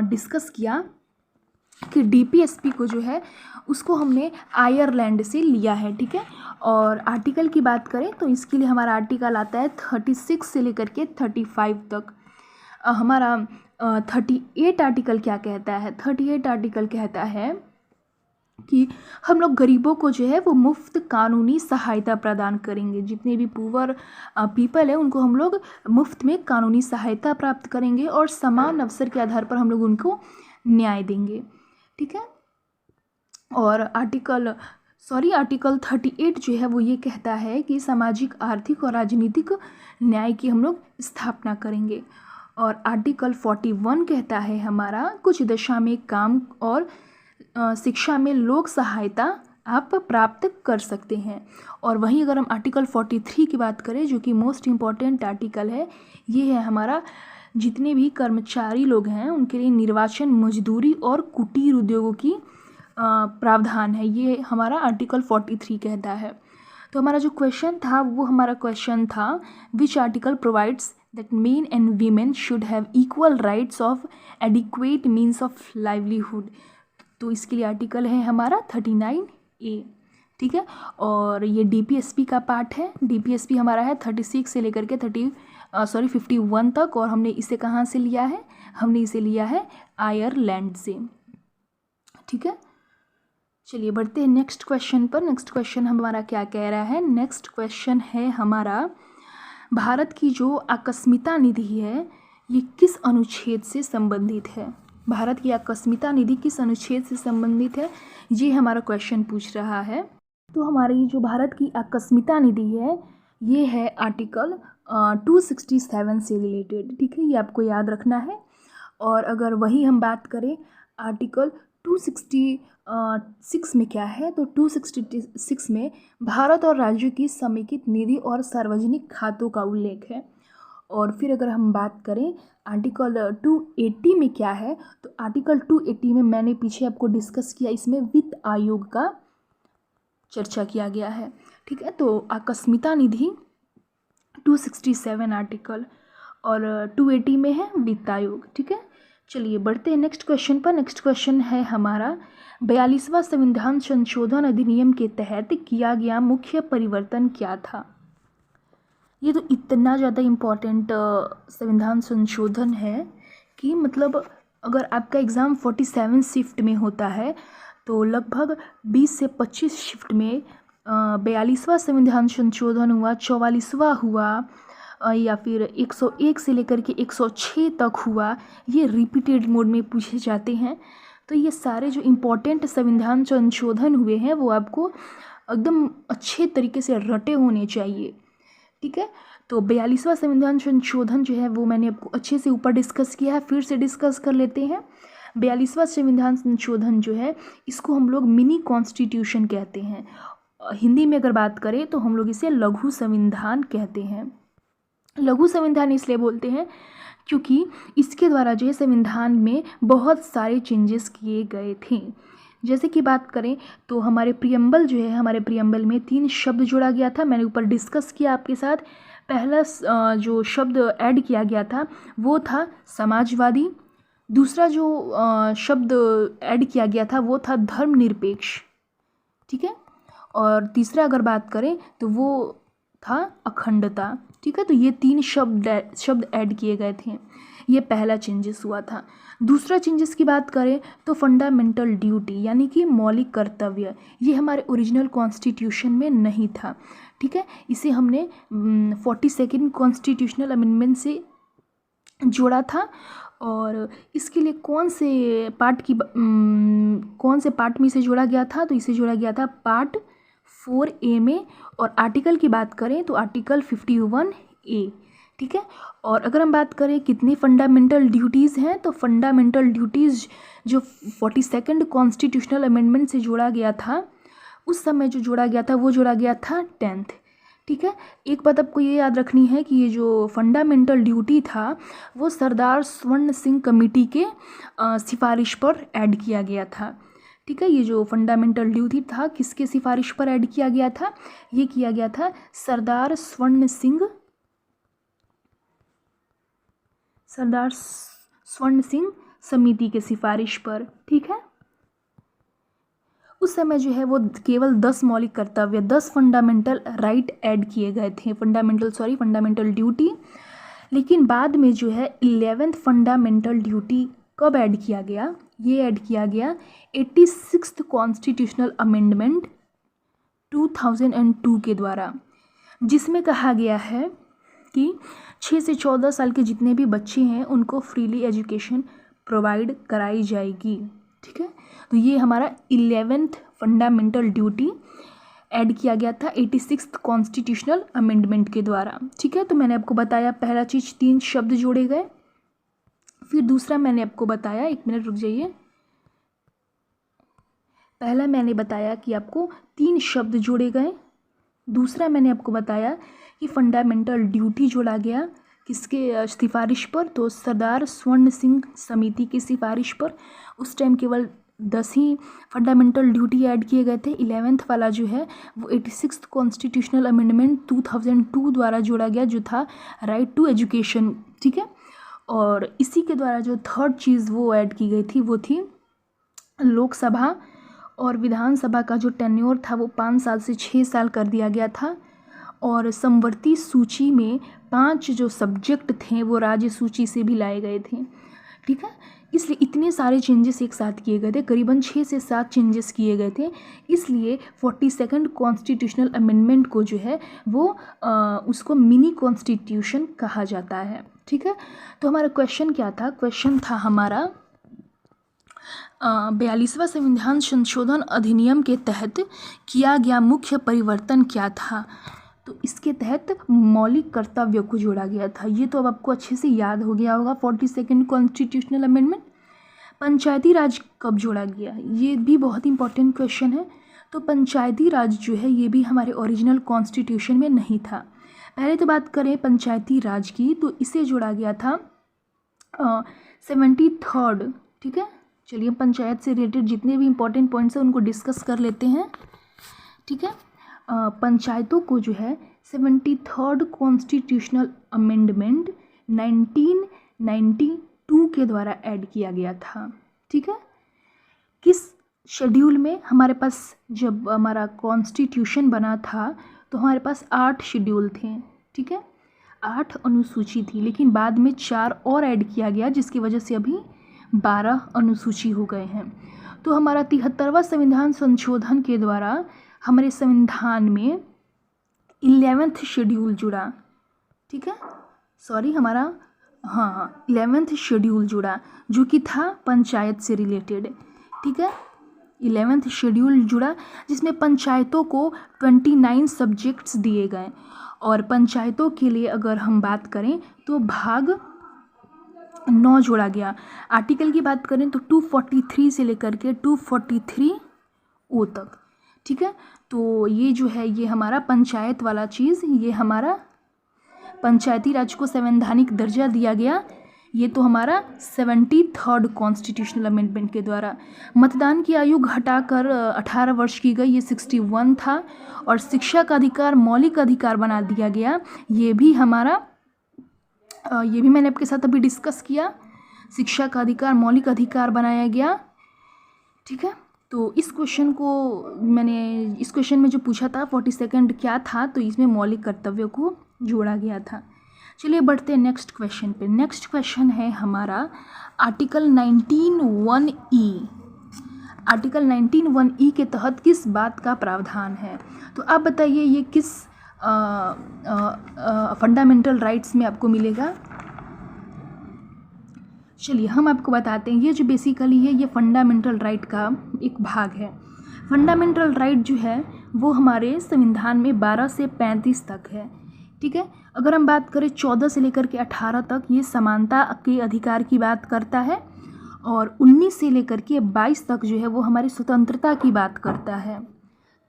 डिस्कस किया कि DPSP को जो है उसको हमने आयरलैंड से लिया है। ठीक है, और आर्टिकल की बात करें तो इसके लिए हमारा आर्टिकल आता है 36 से लेकर के 35 तक। हमारा 38 आर्टिकल क्या कहता है? 38 आर्टिकल कहता है कि हम लोग गरीबों को जो है वो मुफ्त कानूनी सहायता प्रदान करेंगे। जितने भी पुअर पीपल है उनको हम लोग मुफ्त में कानूनी सहायता प्राप्त करेंगे और समान अवसर के आधार पर हम लोग उनको न्याय देंगे। ठीक है, और आर्टिकल 38 जो है वो ये कहता है कि सामाजिक, आर्थिक और राजनीतिक न्याय की हम लोग स्थापना करेंगे। और आर्टिकल 41 कहता है हमारा कुछ दशा में काम और शिक्षा में लोक सहायता आप प्राप्त कर सकते हैं। और वहीं अगर हम आर्टिकल 43 की बात करें, जो कि मोस्ट इम्पॉर्टेंट आर्टिकल है, ये है हमारा जितने भी कर्मचारी लोग हैं उनके लिए निर्वाचन, मजदूरी और कुटीर उद्योगों की प्रावधान है। ये हमारा आर्टिकल 43 कहता है। तो हमारा जो क्वेश्चन था वो हमारा क्वेश्चन था which article provides that main and women should have equal rights of adequate means of livelihood. तो इसके लिए आर्टिकल है हमारा 39A। ठीक है, और ये DPSP का पार्ट है। DPSP हमारा है 36 से लेकर के 51 तक, और हमने इसे कहाँ से लिया है? हमने इसे लिया है आयरलैंड से। ठीक है, चलिए बढ़ते हैं नेक्स्ट क्वेश्चन पर। नेक्स्ट क्वेश्चन हमारा क्या कह रहा है? नेक्स्ट क्वेश्चन है हमारा भारत की जो आकस्मिकता निधि है ये किस अनुच्छेद से संबंधित है? भारत की आकस्मिकता निधि किस अनुच्छेद से संबंधित है, ये हमारा क्वेश्चन पूछ रहा है। तो हमारी जो भारत की आकस्मिकता निधि है ये है आर्टिकल 267 से रिलेटेड। ठीक है, ये आपको याद रखना है। और अगर वही हम बात करें आर्टिकल 266 में क्या है, तो 266 में भारत और राज्यों की समेकित निधि और सार्वजनिक खातों का उल्लेख है। और फिर अगर हम बात करें आर्टिकल 280 में क्या है, तो आर्टिकल 280 में मैंने पीछे आपको डिस्कस किया, इसमें वित्त आयोग का चर्चा किया गया है। ठीक है, तो आकस्मिकता निधि 267 आर्टिकल और 280 में है वित्त आयोग। ठीक है, चलिए बढ़ते हैं नेक्स्ट क्वेश्चन पर। नेक्स्ट क्वेश्चन है हमारा 42वां संविधान संशोधन अधिनियम के तहत किया गया मुख्य परिवर्तन क्या था? ये तो इतना ज़्यादा इम्पॉर्टेंट संविधान संशोधन है कि मतलब अगर आपका एग्ज़ाम 47 शिफ्ट में होता है तो लगभग 20 से 25 शिफ्ट में 42वां संविधान संशोधन हुआ, 44वां हुआ, या फिर 101 से लेकर के 106 तक हुआ। ये रिपीटेड मोड में पूछे जाते हैं। तो ये सारे जो इम्पोर्टेंट संविधान संशोधन हुए हैं वो आपको एकदम अच्छे तरीके से रटे होने चाहिए। ठीक है, तो 42वां संविधान संशोधन जो है वो मैंने आपको अच्छे से ऊपर डिस्कस किया है, फिर से डिस्कस कर लेते हैं। 42वां संविधान संशोधन जो है इसको हम लोग मिनी कॉन्स्टिट्यूशन कहते हैं। हिंदी में अगर बात करें तो हम लोग इसे लघु संविधान कहते हैं। लघु संविधान इसलिए बोलते हैं क्योंकि इसके द्वारा जो है संविधान में बहुत सारे चेंजेस किए गए थे। जैसे कि बात करें तो हमारे प्रियम्बल जो है, हमारे प्रियम्बल में 3 शब्द जोड़ा गया था, मैंने ऊपर डिस्कस किया आपके साथ। पहला जो शब्द ऐड किया गया था वो था समाजवादी। दूसरा जो शब्द ऐड किया गया था वो था धर्मनिरपेक्ष, ठीक है। और तीसरा अगर बात करें तो वो था अखंडता, ठीक है। तो ये 3 शब्द ऐड किए गए थे, ये पहला चेंजेस हुआ था। दूसरा चेंजेस की बात करें तो फंडामेंटल ड्यूटी यानी कि मौलिक कर्तव्य, ये हमारे ओरिजिनल कॉन्स्टिट्यूशन में नहीं था, ठीक है। इसे हमने 42nd कॉन्स्टिट्यूशनल अमेंडमेंट से जोड़ा था। और इसके लिए कौन से पार्ट में इसे जोड़ा गया था, तो इसे जोड़ा गया था पार्ट 4A में। और आर्टिकल की बात करें तो आर्टिकल 51A, ठीक है। और अगर हम बात करें कितनी फंडामेंटल ड्यूटीज़ हैं, तो फंडामेंटल ड्यूटीज़ जो 42nd कॉन्स्टिट्यूशनल अमेंडमेंट से जोड़ा गया था, उस समय जो जोड़ा गया था वो जोड़ा गया था 10th, ठीक है। एक बात आपको ये याद रखनी है कि ये जो फंडामेंटल ड्यूटी था वो सरदार स्वर्ण सिंह कमेटी के सिफारिश पर ऐड किया गया था, ठीक है। ये जो फंडामेंटल ड्यूटी था किसके सिफारिश पर ऐड किया गया था, ये किया गया था सरदार स्वर्ण सिंह समिति के सिफारिश पर, ठीक है। उस समय जो है वो केवल 10 मौलिक कर्तव्य, 10 फंडामेंटल राइट ऐड किए गए थे, फंडामेंटल ड्यूटी। लेकिन बाद में जो है 11th फंडामेंटल ड्यूटी कब ऐड किया गया, ये ऐड किया गया 86th कॉन्स्टिट्यूशनल अमेंडमेंट 2002 के द्वारा, जिसमें कहा गया है कि 6 से 14 साल के जितने भी बच्चे हैं उनको फ्रीली एजुकेशन प्रोवाइड कराई जाएगी, ठीक है। तो ये हमारा 11th फंडामेंटल ड्यूटी ऐड किया गया था 86th कॉन्स्टिट्यूशनल अमेंडमेंट के द्वारा, ठीक है। तो मैंने आपको बताया पहला चीज़ 3 शब्द जोड़े गए। फिर दूसरा मैंने आपको बताया, 1 मिनट रुक जाइए। पहला मैंने बताया कि आपको 3 शब्द जोड़े गए। दूसरा मैंने आपको बताया कि फंडामेंटल ड्यूटी जोड़ा गया किसके सिफारिश पर, तो सरदार स्वर्ण सिंह समिति की सिफारिश पर। उस टाइम केवल 10 ही फंडामेंटल ड्यूटी ऐड किए गए थे। 11th वाला जो है वो 86th कॉन्स्टिट्यूशनल अमेंडमेंट 2002 द्वारा जोड़ा गया, जो था राइट टू एजुकेशन, ठीक है। और इसी के द्वारा जो थर्ड चीज़ वो ऐड की गई थी वो थी लोकसभा और विधानसभा का जो टेन्योर था वो 5 साल से 6 साल कर दिया गया था। और समवर्ती सूची में 5 जो सब्जेक्ट थे वो राज्य सूची से भी लाए गए थे, ठीक है। इसलिए इतने सारे चेंजेस एक साथ किए गए थे, करीबन 6 से 7 चेंजेस किए गए थे। इसलिए 42nd कॉन्स्टिट्यूशनल अमेंडमेंट को जो है वो उसको मिनी कॉन्स्टिट्यूशन कहा जाता है, ठीक है। तो हमारा क्वेश्चन क्या था, क्वेश्चन था हमारा 42वां संविधान संशोधन अधिनियम के तहत किया गया मुख्य परिवर्तन क्या था। तो इसके तहत मौलिक कर्तव्य को जोड़ा गया था। ये तो अब आपको अच्छे से याद हो गया होगा 42nd कॉन्स्टिट्यूशनल अमेंडमेंट। पंचायती राज कब जोड़ा गया, ये भी बहुत इंपॉर्टेंट क्वेश्चन है। तो पंचायती राज जो है ये भी हमारे ओरिजिनल कॉन्स्टिट्यूशन में नहीं था। पहले तो बात करें पंचायती राज की, तो इसे जोड़ा गया था 73rd, ठीक है। चलिए पंचायत से रिलेटेड जितने भी इंपॉर्टेंट पॉइंट्स हैं उनको डिस्कस कर लेते हैं, ठीक है। पंचायतों को जो है 73rd कॉन्स्टिट्यूशनल अमेंडमेंट 1992 के द्वारा ऐड किया गया था, ठीक है। किस शेड्यूल में, हमारे पास जब हमारा कॉन्स्टिट्यूशन बना था तो हमारे पास 8 शेड्यूल थे, ठीक है, 8 अनुसूची थी। लेकिन बाद में 4 और ऐड किया गया जिसकी वजह से अभी 12 अनुसूची हो गए हैं। तो हमारा 73वां संविधान संशोधन के द्वारा हमारे संविधान में 11th शेड्यूल जुड़ा, ठीक है, सॉरी हमारा 11th शेड्यूल जुड़ा जो कि था पंचायत से रिलेटेड, ठीक है। 11th शेड्यूल जुड़ा जिसमें पंचायतों को 29 सब्जेक्ट्स दिए गए। और पंचायतों के लिए अगर हम बात करें तो भाग 9 जोड़ा गया। आर्टिकल की बात करें तो 243 से लेकर के 243O तक, ठीक है। तो ये जो है ये हमारा पंचायत वाला चीज़, ये हमारा पंचायती राज को संवैधानिक दर्जा दिया गया ये तो हमारा 73rd कॉन्स्टिट्यूशनल अमेंडमेंट के द्वारा। मतदान की आयु घटाकर 18 वर्ष की गई, ये 61 था। और शिक्षा का अधिकार मौलिक अधिकार बना दिया गया, ये भी हमारा ये भी मैंने आपके साथ अभी डिस्कस किया। शिक्षा का अधिकार मौलिक अधिकार बनाया गया, ठीक है। तो इस क्वेश्चन में जो पूछा था 42nd क्या था, तो इसमें मौलिक कर्तव्यों को जोड़ा गया था। चलिए बढ़ते हैं नेक्स्ट क्वेश्चन पे। नेक्स्ट क्वेश्चन है हमारा आर्टिकल 19(1)(e). आर्टिकल 19(1)(e) के तहत किस बात का प्रावधान है? तो आप बताइए ये किस फंडामेंटल राइट्स में आपको मिलेगा? चलिए हम आपको बताते हैं। ये जो बेसिकली है ये फंडामेंटल राइट का एक भाग है। फंडामेंटल राइट जो है वो हमारे संविधान में 12 से 35 तक है, ठीक है। अगर हम बात करें 14 से लेकर के 18 तक, ये समानता के अधिकार की बात करता है। और 19 से लेकर के 22 तक जो है वो हमारी स्वतंत्रता की बात करता है,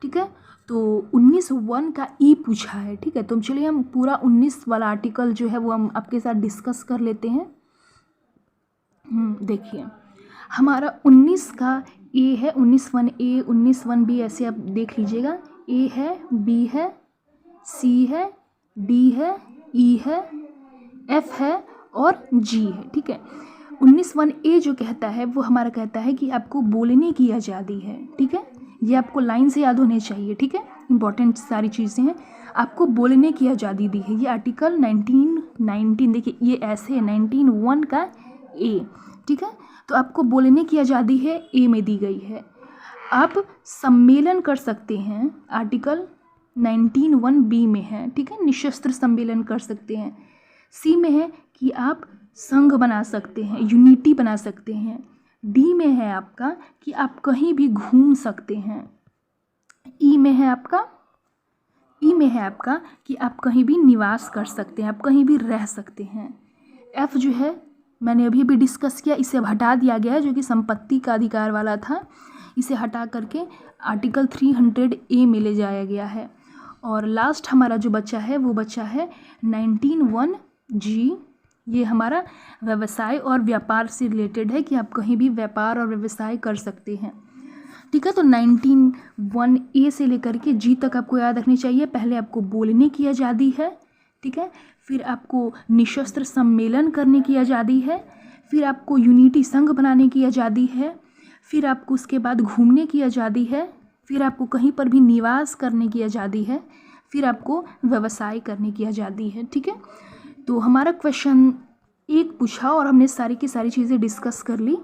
ठीक है। तो 19(1) का ई पूछा है, ठीक है। तो चलिए हम पूरा 19 वाला आर्टिकल जो है वो हम आपके साथ डिस्कस कर लेते हैं। देखिए हमारा 19 का ए है, 19(1)(a), 19(1)(b), ऐसे आप देख लीजिएगा। ए है, बी है, सी है, डी है, ई है, एफ है और जी है, ठीक है। 19(1)(a) जो कहता है वो हमारा कहता है कि आपको बोलने की आज़ादी है, ठीक है। ये आपको लाइन से याद होने चाहिए, ठीक है। इंपॉर्टेंट सारी चीज़ें हैं, आपको बोलने की आज़ादी दी है। ये आर्टिकल 19 देखिए ये ऐसे है 19(1) का ए, ठीक है। तो आपको बोलने की आज़ादी है, ए में दी गई है। आप सम्मेलन कर सकते हैं, आर्टिकल 19(1)(b) में है, ठीक है। निशस्त्र सम्मेलन कर सकते हैं। सी में है कि आप संघ बना सकते हैं, यूनिटी बना सकते हैं। डी में है आपका कि आप कहीं भी घूम सकते हैं। ई में है आपका कि आप कहीं भी निवास कर सकते हैं, आप कहीं भी रह सकते हैं। एफ जो है मैंने अभी भी डिस्कस किया, इसे हटा दिया गया है जो कि संपत्ति का अधिकार वाला था, इसे हटा करके आर्टिकल 300(a) में ले जाया गया है। और लास्ट हमारा जो बच्चा है वो बच्चा है 19(1)(g). ये हमारा व्यवसाय और व्यापार से रिलेटेड है कि आप कहीं भी व्यापार और व्यवसाय कर सकते हैं, ठीक है। तो 19(1)(a) से लेकर के जी तक आपको याद रखनी चाहिए। पहले आपको बोलने की आज़ादी है, ठीक है। फिर आपको निशस्त्र सम्मेलन करने की आज़ादी है। फिर आपको यूनिटी संघ बनाने की आज़ादी है। फिर आपको उसके बाद घूमने की आज़ादी है। फिर आपको कहीं पर भी निवास करने की आज़ादी है। फिर आपको व्यवसाय करने की आज़ादी है, ठीक है। तो हमारा क्वेश्चन 1 पूछा और हमने सारी की सारी चीज़ें डिस्कस कर ली।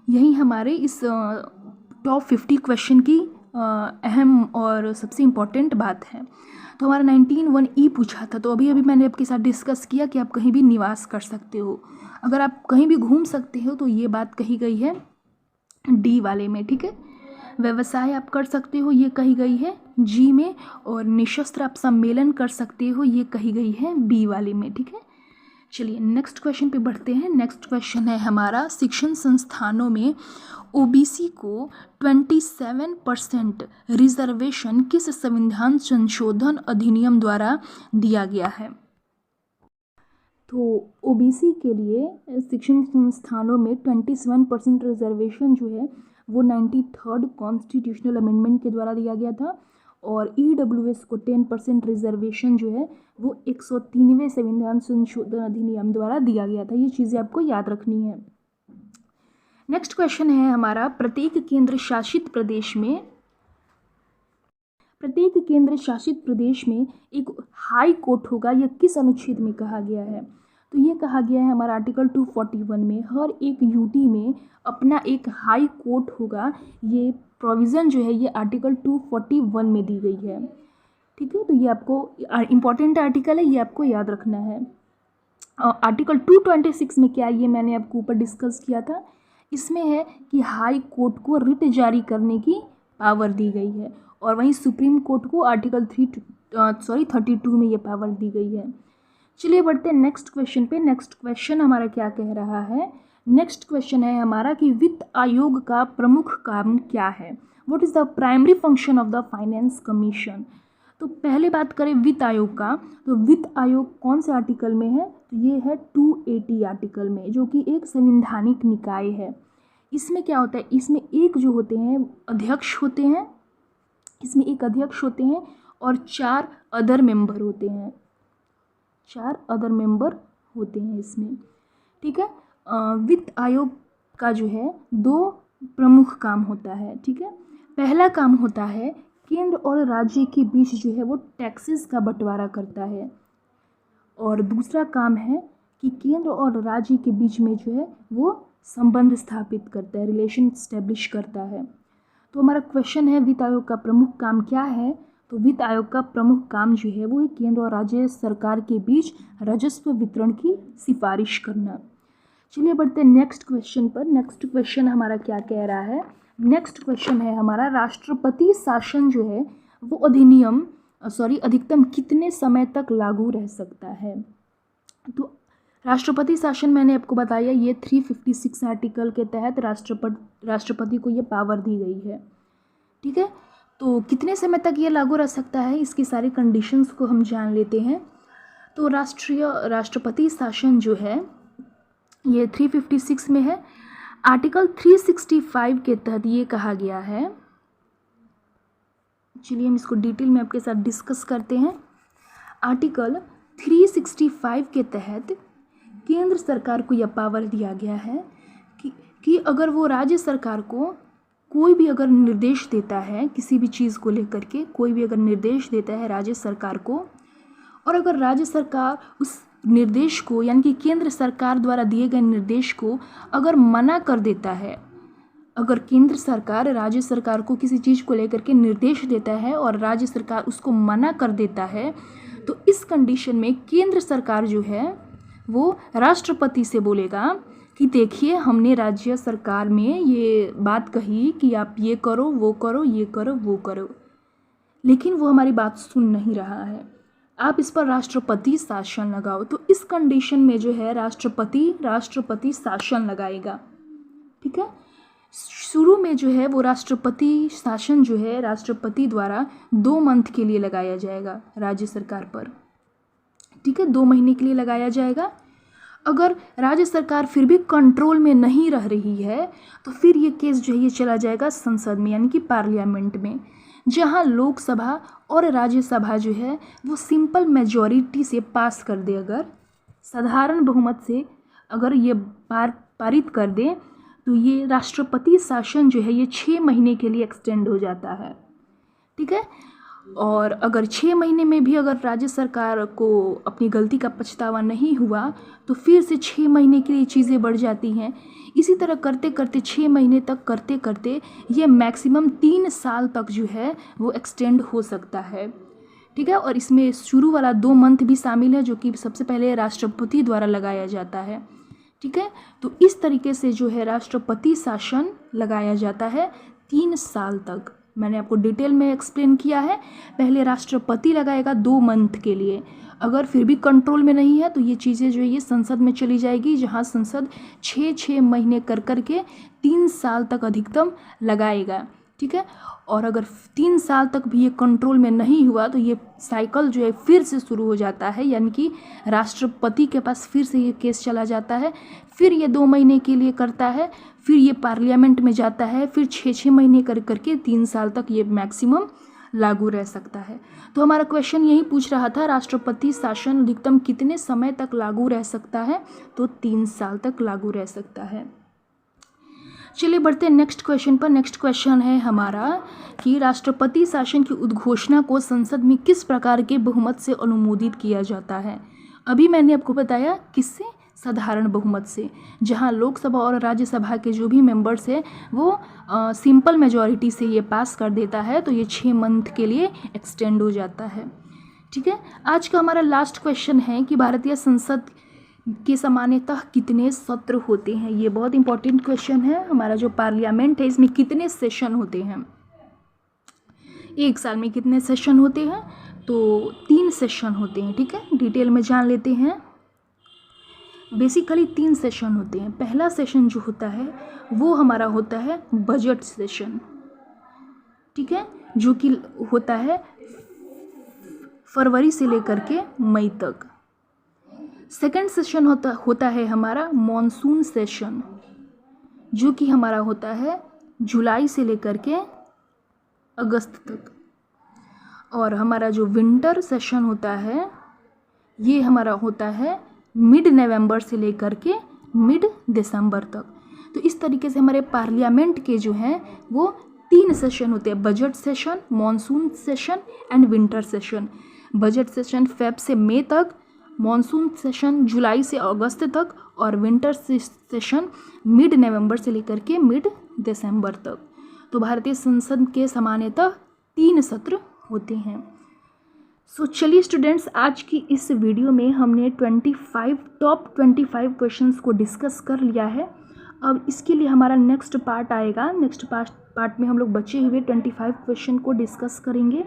यही हमारे इस टॉप 50 क्वेश्चन की अहम और सबसे इम्पॉर्टेंट बात है। तो हमारा 19(1)(e) पूछा था, तो अभी मैंने आपके साथ डिस्कस किया कि आप कहीं भी निवास कर सकते हो। अगर आप कहीं भी घूम सकते हो तो ये बात कही गई है डी वाले में, ठीक है। व्यवसाय आप कर सकते हो, ये कही गई है जी में। और निशस्त्र आप सम्मेलन कर सकते हो, ये कही गई है बी वाले में, ठीक है। चलिए नेक्स्ट क्वेश्चन पे बढ़ते हैं। नेक्स्ट क्वेश्चन है हमारा शिक्षण संस्थानों में ओबीसी को 27% रिजर्वेशन किस संविधान संशोधन अधिनियम द्वारा दिया गया है? तो ओबीसी के लिए शिक्षण संस्थानों में 27% रिजर्वेशन जो है वो 93rd कॉन्स्टिट्यूशनल अमेंडमेंट के द्वारा दिया गया था। और ईडब्ल्यूएस को 10% रिजर्वेशन जो है वो 103वें संविधान संशोधन अधिनियम द्वारा दिया गया था। ये चीज़ें आपको याद रखनी है। नेक्स्ट क्वेश्चन है हमारा प्रत्येक केंद्र शासित प्रदेश में एक हाई कोर्ट होगा, यह किस अनुच्छेद में कहा गया है? तो ये कहा गया है हमारा आर्टिकल 241 में, हर एक यूटी में अपना एक हाई कोर्ट होगा। ये प्रोविज़न जो है ये आर्टिकल 241 में दी गई है, ठीक है। तो ये आपको इम्पॉर्टेंट आर्टिकल है, ये आपको याद रखना है। आर्टिकल 226 में क्या है ये मैंने आपको ऊपर डिस्कस किया था। इसमें है कि हाई कोर्ट को रिट जारी करने की पावर दी गई है। और वहीं सुप्रीम कोर्ट को आर्टिकल 32 में ये पावर दी गई है। चलिए बढ़ते हैं नेक्स्ट क्वेश्चन पे। नेक्स्ट क्वेश्चन हमारा क्या कह रहा है? नेक्स्ट क्वेश्चन है हमारा कि वित्त आयोग का प्रमुख काम क्या है? What is the primary function of the finance commission? तो पहले बात करें वित्त आयोग का, तो वित्त आयोग कौन से आर्टिकल में है? तो तो ये है 280 आर्टिकल में, जो कि एक संवैधानिक निकाय है। इसमें क्या होता है, इसमें एक जो होते हैं अध्यक्ष होते हैं, इसमें एक अध्यक्ष होते हैं और 4 अदर मेंबर होते हैं, 4 अदर मेंबर होते हैं इसमें, ठीक है। वित्त आयोग का जो है 2 प्रमुख काम होता है, ठीक है। पहला काम होता है केंद्र और राज्य के बीच जो है वो टैक्सेस का बंटवारा करता है, और दूसरा काम है कि केंद्र और राज्य के बीच में जो है वो संबंध स्थापित करता है, रिलेशन स्टैब्लिश करता है। तो हमारा क्वेश्चन है वित्त आयोग का प्रमुख काम क्या है। तो वित्त आयोग का प्रमुख काम जो है वो है केंद्र और राज्य सरकार के बीच राजस्व वितरण की सिफारिश करना। चलिए बढ़ते हैं नेक्स्ट क्वेश्चन पर। नेक्स्ट क्वेश्चन हमारा क्या कह रहा है, नेक्स्ट क्वेश्चन है हमारा राष्ट्रपति शासन जो है वो अधिकतम कितने समय तक लागू रह सकता है। तो राष्ट्रपति शासन मैंने आपको बताया ये 356 आर्टिकल के तहत राष्ट्रपति को ये पावर दी गई है, ठीक है। तो कितने समय तक ये लागू रह सकता है, इसकी सारी कंडीशंस को हम जान लेते हैं। तो राष्ट्रपति शासन जो है ये 356 में है। आर्टिकल 365 के तहत ये कहा गया है, चलिए हम इसको डिटेल में आपके साथ डिस्कस करते हैं। आर्टिकल 365 के तहत केंद्र सरकार को यह पावर दिया गया है कि अगर वो राज्य सरकार को कोई भी अगर निर्देश देता है, किसी भी चीज़ को लेकर के कोई भी अगर निर्देश देता है राज्य सरकार को, और अगर राज्य सरकार उस निर्देश को यानी कि केंद्र सरकार द्वारा दिए गए निर्देश को अगर मना कर देता है, अगर केंद्र सरकार राज्य सरकार को किसी चीज़ को लेकर के निर्देश देता है और राज्य सरकार उसको मना कर देता है, तो इस कंडीशन में केंद्र सरकार जो है वो राष्ट्रपति से बोलेगा कि देखिए हमने राज्य सरकार में ये बात कही कि आप ये करो वो करो, ये करो वो करो, लेकिन वो हमारी बात सुन नहीं रहा है, आप इस पर राष्ट्रपति शासन लगाओ। तो इस कंडीशन में जो है राष्ट्रपति शासन लगाएगा, ठीक है। शुरू में जो है वो राष्ट्रपति शासन जो है राष्ट्रपति द्वारा 2 मंथ के लिए लगाया जाएगा राज्य सरकार पर, ठीक है, 2 महीने के लिए लगाया जाएगा। अगर राज्य सरकार फिर भी कंट्रोल में नहीं रह रही है तो फिर ये केस जो है ये चला जाएगा संसद में यानी कि पार्लियामेंट में, जहां लोकसभा और राज्यसभा जो है वो सिंपल मेजॉरिटी से पास कर दे, अगर साधारण बहुमत से अगर ये पारित कर दे तो ये राष्ट्रपति शासन जो है ये 6 महीने के लिए एक्सटेंड हो जाता है, ठीक है। और अगर 6 महीने में भी अगर राज्य सरकार को अपनी गलती का पछतावा नहीं हुआ तो फिर से 6 महीने के लिए चीज़ें बढ़ जाती हैं। इसी तरह करते करते 6 महीने तक करते करते ये मैक्सिमम 3 साल तक जो है वो एक्सटेंड हो सकता है, ठीक है। और इसमें शुरू वाला 2 मंथ भी शामिल है जो कि सबसे पहले राष्ट्रपति द्वारा लगाया जाता है, ठीक है। तो इस तरीके से जो है राष्ट्रपति शासन लगाया जाता है 3 साल तक। मैंने आपको डिटेल में एक्सप्लेन किया है। पहले राष्ट्रपति लगाएगा 2 मंथ के लिए, अगर फिर भी कंट्रोल में नहीं है तो ये चीज़ें जो है ये संसद में चली जाएगी, जहां संसद 6 महीने कर के 3 साल तक अधिकतम लगाएगा, ठीक है। और अगर 3 साल तक भी ये कंट्रोल में नहीं हुआ तो ये साइकिल जो है फिर से शुरू हो जाता है, यानी कि राष्ट्रपति के पास फिर से ये केस चला जाता है, फिर ये 2 महीने के लिए करता है, फिर ये पार्लियामेंट में जाता है, फिर 6 महीने करके 3 साल तक ये मैक्सिमम लागू रह सकता है। तो हमारा क्वेश्चन यही पूछ रहा था राष्ट्रपति शासन अधिकतम कितने समय तक लागू रह सकता है, तो 3 साल तक लागू रह सकता है। चलिए बढ़ते हैं नेक्स्ट क्वेश्चन पर। नेक्स्ट क्वेश्चन है हमारा कि राष्ट्रपति शासन की उद्घोषणा को संसद में किस प्रकार के बहुमत से अनुमोदित किया जाता है। अभी मैंने आपको बताया किससे, साधारण बहुमत से, जहां लोकसभा और राज्यसभा के जो भी मेंबर्स हैं वो सिंपल मेजॉरिटी से ये पास कर देता है, तो ये 6 मंथ के लिए एक्सटेंड हो जाता है, ठीक है। आज का हमारा लास्ट क्वेश्चन है कि भारतीय संसद के सामान्यतः कितने सत्र होते हैं। ये बहुत इंपॉर्टेंट क्वेश्चन है। हमारा जो पार्लियामेंट है इसमें कितने सेशन होते हैं, एक साल में कितने सेशन होते हैं, तो 3 सेशन होते हैं, ठीक है। डिटेल में जान लेते हैं। बेसिकली 3 सेशन होते हैं। पहला सेशन जो होता है वो हमारा होता है बजट सेशन, ठीक है, जो कि होता है फरवरी से लेकर के मई तक। सेकंड सेशन होता है हमारा मॉनसून सेशन, जो कि हमारा होता है जुलाई से लेकर के अगस्त तक। और हमारा जो विंटर सेशन होता है ये हमारा होता है मिड नवंबर से लेकर के मिड दिसंबर तक। तो इस तरीके से हमारे पार्लियामेंट के जो हैं वो 3 सेशन होते हैं, budget session, monsoon session and winter session. Budget session Feb से मई तक, मॉनसून सेशन जुलाई से अगस्त तक, और विंटर सेशन मिड नवंबर से लेकर के मिड दिसंबर तक। तो भारतीय संसद के सामान्यतः 3 सत्र होते हैं। सो चलिए स्टूडेंट्स, आज की इस वीडियो में हमने टॉप 25 क्वेश्चंस को डिस्कस कर लिया है। अब इसके लिए हमारा नेक्स्ट पार्ट आएगा। नेक्स्ट पार्ट में हम लोग बचे हुए 25 क्वेश्चन को डिस्कस करेंगे।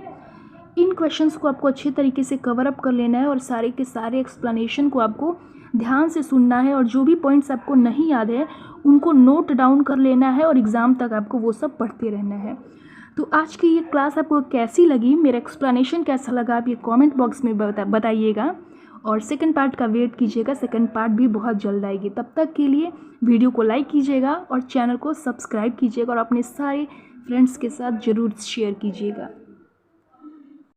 इन क्वेश्चंस को आपको अच्छे तरीके से कवर अप कर लेना है और सारे के सारे एक्सप्लेनेशन को आपको ध्यान से सुनना है, और जो भी पॉइंट्स आपको नहीं याद है उनको नोट डाउन कर लेना है, और एग्ज़ाम तक आपको वो सब पढ़ते रहना है। तो आज की ये क्लास आपको कैसी लगी, मेरा एक्सप्लेनेशन कैसा लगा, आप ये कमेंट बॉक्स में बताइएगा। और सेकंड पार्ट का वेट कीजिएगा, सेकंड पार्ट भी बहुत जल्द आएगी। तब तक के लिए वीडियो को लाइक कीजिएगा और चैनल को सब्सक्राइब कीजिएगा, और अपने सारे फ्रेंड्स के साथ ज़रूर शेयर कीजिएगा।